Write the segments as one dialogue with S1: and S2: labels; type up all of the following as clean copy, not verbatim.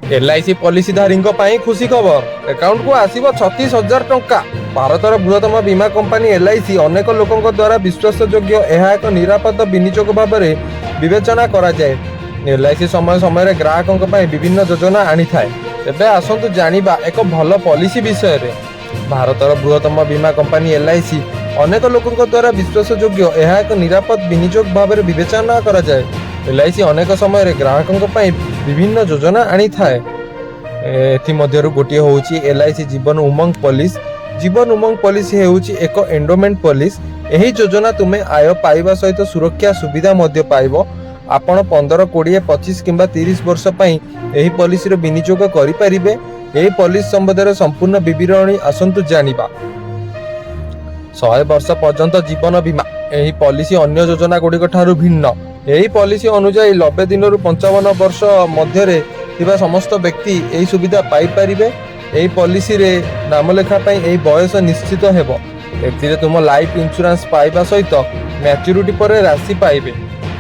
S1: LIC पॉलिसीधारी खुशी खबर account को आसव 36,000 टंका। भारतर बृहत्तम बीमा कंपनी LIC अनेक लोकों द्वारा विश्वासयोग्य यह एक निरापद विनियोग भाव में विवेचना करा जाए। LIC समय समय ग्राहकों विभिन्न योजना आनी थाए। तेबे आसतु जानिबा एक भल पॉलिसी विषय रे। भारतर बृहत्तम बीमा कंपनी LIC अनेक लोकों द्वारा विश्वासयोग्य यह एक निरापद विनियोग भाव में विवेचना करा जाए। LIC अनेक समय ग्राहकों विभिन्न योजना आनी थाए। एथिमध्यरु गोटे होउची LIC Jeevan Umang policy. Jeevan Umang policy हेउची एक एंडोमेंट पॉलिसी। एही योजना तुमे आय पाइबा सहित सुरक्षा सुविधा मध्य पाइबो। आपण 15, 20, 25 किंबा 30 वर्ष पई एही पॉलिसी रो विनियोग करि परिबे। एही पॉलिसी संबंध संपूर्ण विवरणी आसंतु जानिबा। 100 वर्ष पर्यंत जीवन बीमा। एही पॉलिसी अन्य योजना गुड़िक ठारू भिन्न। यही पॉलिसी अनुसार 90 दिन 55 वर्ष मध्य थिबा समस्त व्यक्ति यही सुविधा पाई परिबे। यही पॉलिसी रे नाम लेखा पई यही बयस निश्चित हेबो। एथिरे तुम लाइफ इंश्योरेंस पाइबा सहित मैच्योरिटी पर राशि पाइबे।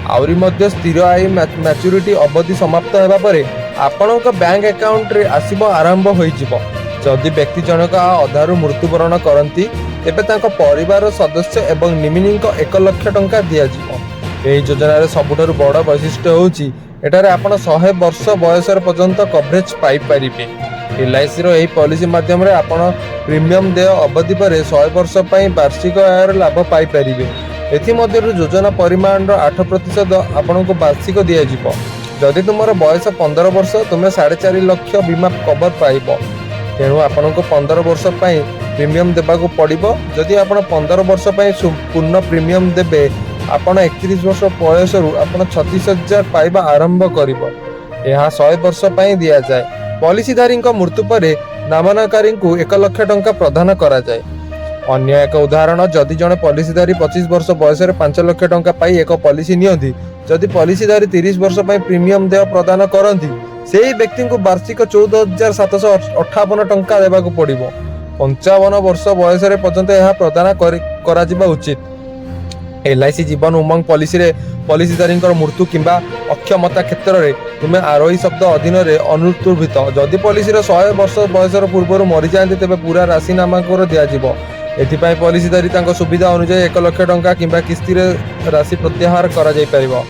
S1: आउरी मध्य स्थिर आय मैच्योरिटी अवधि समाप्त हेबा परे आपणक बैंक अकाउंट रे आसीबो आरंभ होई जिवो। जदि व्यक्ति जनक अधारु मृत्युवरण करंती तेबे तांको परिवार सदस्य एवं निमिनिक 1 लाख टंका दिया जिवो। यही योजन सबुठारु बड़ वैशिष्ट्य होउची एटारे आपण 100 वर्ष बयस पर्यंत कवरेज पाई परिबे। LIC रो एही पॉलिसी माध्यम रे आपण प्रीमियम देय अवधि पर 100 वर्ष पई वार्षिक आयर लाभ पाई परिबे। एथि मध्यरु योजना परिमाण रो 8% आपनको वार्षिक दिया जिवो। जदि तुमर बयस 15 वर्ष तुमे 4.5 लाख बीमा कवर पाइबो। तेणु आपनको 15 वर्ष पई प्रीमियम देबाको पड़िबो। जदि आपण 15 वर्ष पई पूर्ण प्रीमियम देबे आपण 31 वर्ष बयस आपण 36,000 पाइबा आरंभ करिबो। यह 100 वर्ष पई दिया जाए। पॉलिसीधारी मृत्यु पर नामांककारी को 1 लाख टंका प्रदान करा जाए। अन्य एक उदाहरण, जदि जने पॉलिसीधारी 25 वर्ष बयस 5 लाख टंका पाई एक पॉलिसी नियंती, जदि पॉलिसीधारी 30 वर्ष पई प्रीमियम देय प्रदान करंती सेही व्यक्ति को वार्षिक 14,758 टंका देबाको पड़िबो। 55 वर्ष बयस पर्यंत यह प्रदान करा जिबा उचित। LIC जीवन उमंग पॉलिसी रे पॉलिसीधारी मृत्यु किंबा अक्षमता क्षेत्र में तुम्हें आरोही शब्द अधीन अनुत्तर्भित। जदि पॉलिसी 100 वर्ष बयस पूर्व मरी जाते तेज पूरा राशि नामांकन दिज्व। एथिपाई पॉलिसीधारी सुविधा अनुसार 1 लाख टंका किंबा किस्ती राशि प्रत्याहार करा जाय परिबो।